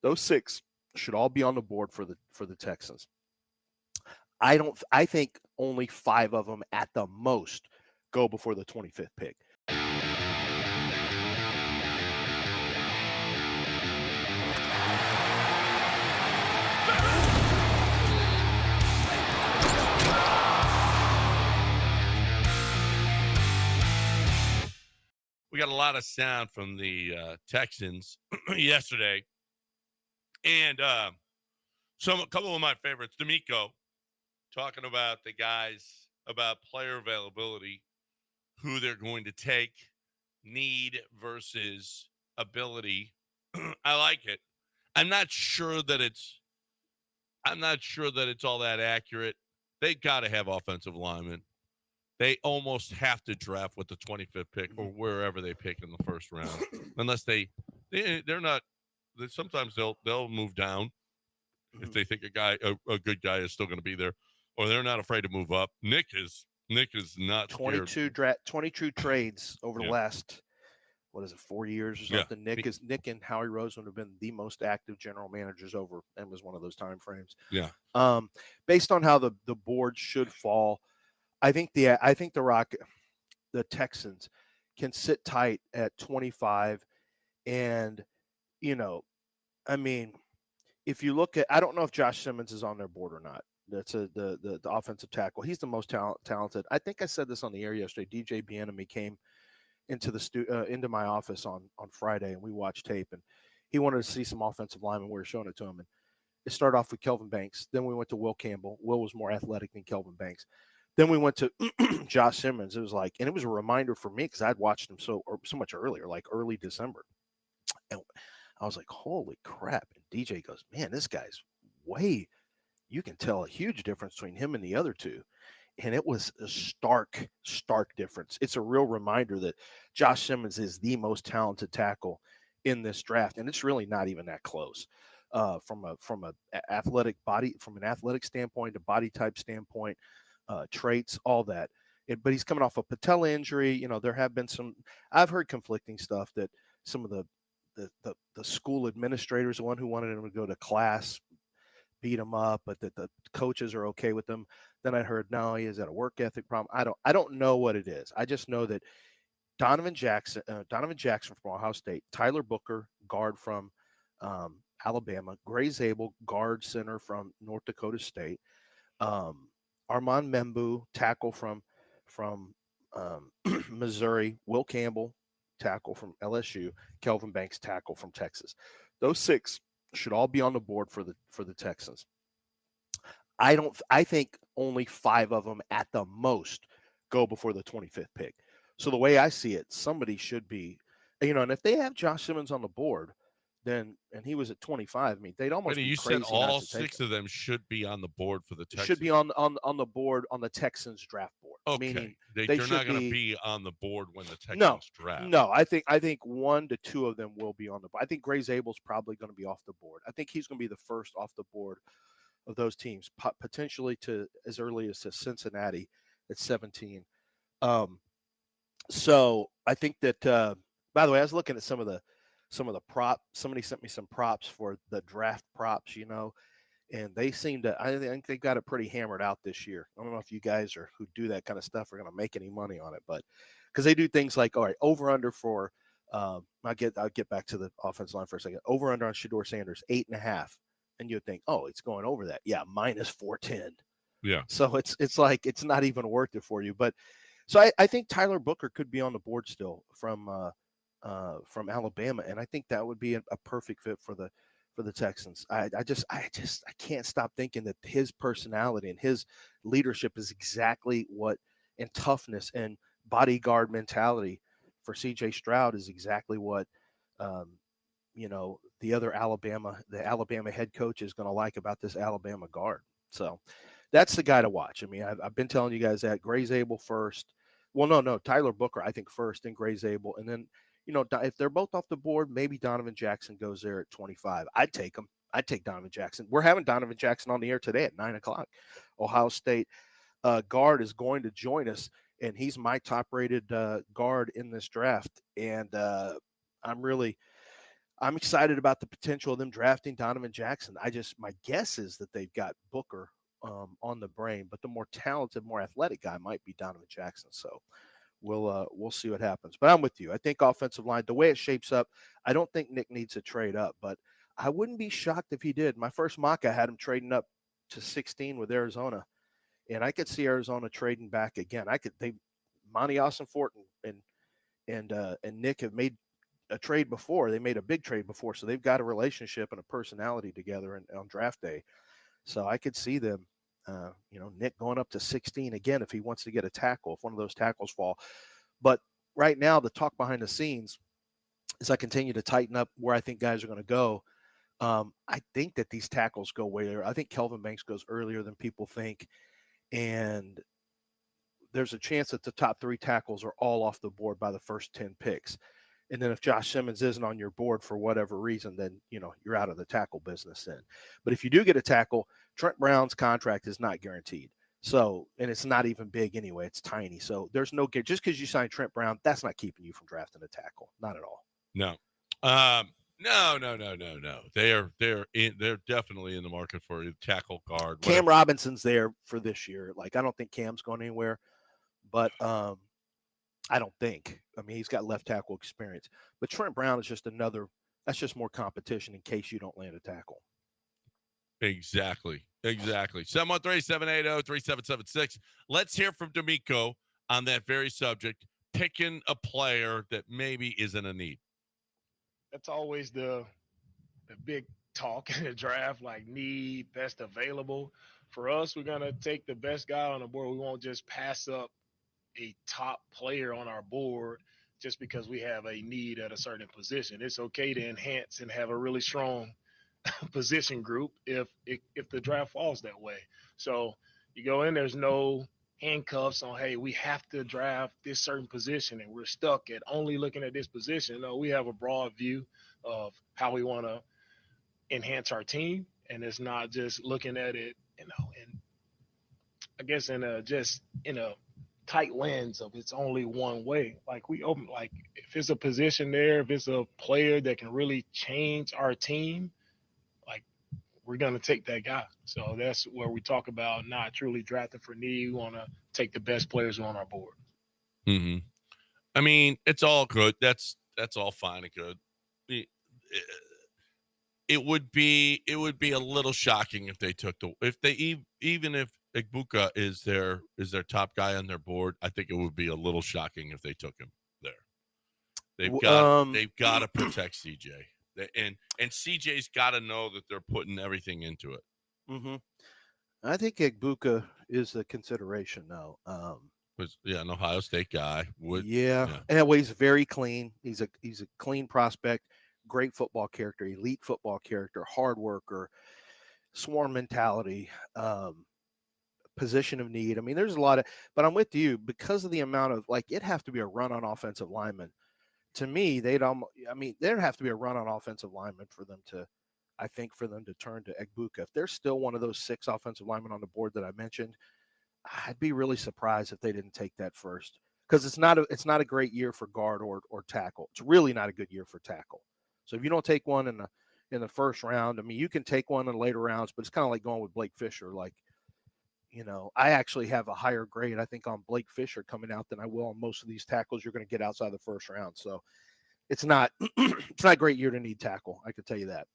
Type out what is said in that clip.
Those 6 should all be on the board for the Texans. I think only 5 of them at the most go before the 25th pick. We got a lot of sound from the Texans yesterday, and a couple of my favorites. DeMeco talking about the guys, about player availability, who they're going to take, need versus ability. I like it. I'm not sure that it's all that accurate. They got to have offensive linemen. They almost have to draft with the 25th pick or wherever they pick in the first round, unless they're not. Sometimes they'll move down if they think a good guy is still going to be there, or they're not afraid to move up. Nick is not 22 22 trades over the last 4 years or something. Yeah. Nick and Howie Roseman have been the most active general managers over, and was one of those time frames. Yeah. Based on how the board should fall, I think the Texans can sit tight at 25, and if you look at, I don't know if Josh Simmons is on their board or not. That's the offensive tackle. He's the most talented. I think I said this on the air yesterday. DJ Bieniemy came into my office on Friday, and we watched tape, and he wanted to see some offensive linemen. We were showing it to him, and it started off with Kelvin Banks. Then we went to Will Campbell. Will was more athletic than Kelvin Banks. Then we went to Josh Simmons. It was a reminder for me because I'd watched him so much earlier, like early December. And I was like, holy crap. And DJ goes, man, this guy's you can tell a huge difference between him and the other two. And it was a stark difference. It's a real reminder that Josh Simmons is the most talented tackle in this draft. And it's really not even that close. From an athletic standpoint, a body type standpoint, traits, all that. But he's coming off a patella injury. There have been I've heard conflicting stuff that some of the school administrators, the one who wanted him to go to class, beat him up, but that the coaches are okay with him. Then I heard, no, he has got a work ethic problem. I don't know what it is. I just know that Donovan Jackson from Ohio State, Tyler Booker, guard from Alabama, Gray Zabel, guard center from North Dakota State, Armand Membu, tackle from Missouri, Will Campbell, tackle from LSU, Kelvin Banks, tackle from Texas. Those 6 should all be on the board for the Texans. I think only 5 of them at the most go before the 25th pick. So the way I see it, somebody should be, and if they have Josh Simmons on the board, then, and he was at 25, they'd almost be crazy. You said all 6 of them should be on the board for the Texans. Should be on the board on the Texans draft board. Okay. Meaning they're not going to be on the board when the Texans draft. No, I think 1 to 2 of them will be on the board. I think Gray Zabel's probably going to be off the board. I think he's going to be the first off the board of those teams, potentially to as early as to Cincinnati at 17. So I think that, by the way, I was looking at some of the prop. Somebody sent me some props for the draft props, and they seem to, I think they got it pretty hammered out this year. I don't know if you guys who do that kind of stuff are going to make any money on it, but because they do things like, all right, over under for, I'll get back to the offensive line for a second. Over under on Shedeur Sanders, 8.5. And you'd think, oh, it's going over that. Yeah, minus 410. Yeah. So it's like it's not even worth it for you. But so I think Tyler Booker could be on the board still from Alabama, and I think that would be a perfect fit for the Texans. I can't stop thinking that his personality and his leadership is exactly what, and toughness and bodyguard mentality for CJ Stroud is exactly what the Alabama head coach is going to like about this Alabama guard. So that's the guy to watch. I've been telling you guys that. Gray Zabel first. Well, no, Tyler Booker, I think first, and Gray Zabel. And then, if they're both off the board, maybe Donovan Jackson goes there at 25. I'd take him. I'd take Donovan Jackson. We're having Donovan Jackson on the air today at 9:00. Ohio State guard is going to join us, and he's my top-rated guard in this draft. And I'm excited about the potential of them drafting Donovan Jackson. My guess is that they've got Booker on the brain, but the more talented, more athletic guy might be Donovan Jackson. So we'll see what happens. But I'm with you. I think offensive line, the way it shapes up, I don't think Nick needs to trade up, but I wouldn't be shocked if he did. My first mock, I had him trading up to 16 with Arizona, and I could see Arizona trading back again. Monty Ossenfort and Nick have made a trade before. They made a big trade before, so they've got a relationship and a personality together on draft day. So I could see them, Nick going up to 16 again if he wants to get a tackle, if one of those tackles fall. But right now, the talk behind the scenes, as I continue to tighten up where I think guys are going to go, I think that these tackles go way there. I think Kelvin Banks goes earlier than people think, and there's a chance that the top 3 tackles are all off the board by the first 10 picks. And then if Josh Simmons isn't on your board for whatever reason, then, you're out of the tackle business then. But if you do get a tackle, Trent Brown's contract is not guaranteed. So, and it's not even big anyway. It's tiny. So there's no, just because you signed Trent Brown, that's not keeping you from drafting a tackle. Not at all. No. No. They're definitely in the market for a tackle guard. Cam Robinson's there for this year. Like, I don't think Cam's going anywhere, but I don't think. I mean, he's got left tackle experience, but Trent Brown is just that's just more competition in case you don't land a tackle. Exactly. 713-780-3776. Let's hear from DeMeco on that very subject, picking a player that maybe isn't a need. That's always the big talk in the draft, like need, best available. For us, we're going to take the best guy on the board. We won't just pass up a top player on our board just because we have a need at a certain position. It's okay to enhance and have a really strong position group if the draft falls that way. So you go in, there's no handcuffs on, hey, we have to draft this certain position and we're stuck at only looking at this position. No, we have a broad view of how we want to enhance our team, and it's not just looking at it, and I guess in a tight lens of it's only one way. Like if it's a position there, if it's a player that can really change our team, like we're going to take that guy. So that's where we talk about not truly drafting for need. We want to take the best players on our board. Mm-hmm. I mean, it's all good. That's all fine and good. It would be a little shocking if they took even if Egbuka is their top guy on their board. I think it would be a little shocking if they took him there. They've got to protect CJ, and CJ's got to know that they're putting everything into it. Mm-hmm. I think Egbuka is a consideration now. An Ohio State guy would. Yeah. And he's very clean. He's a clean prospect, great football character, elite football character, hard worker, swarm mentality, position of need. I mean, there's a lot but I'm with you because of the amount of it'd have to be a run on offensive lineman. To me, there'd have to be a run on offensive lineman for them to turn to Egbuka. If there's still one of those 6 offensive linemen on the board that I mentioned, I'd be really surprised if they didn't take that first, because it's not a great year for guard or tackle. It's really not a good year for tackle. So if you don't take one in the first round, I mean, you can take one in later rounds, but it's kind of like going with Blake Fisher. I actually have a higher grade, I think, on Blake Fisher coming out than I will on most of these tackles you're going to get outside the first round. So it's not a great year to need tackle. I can tell you that.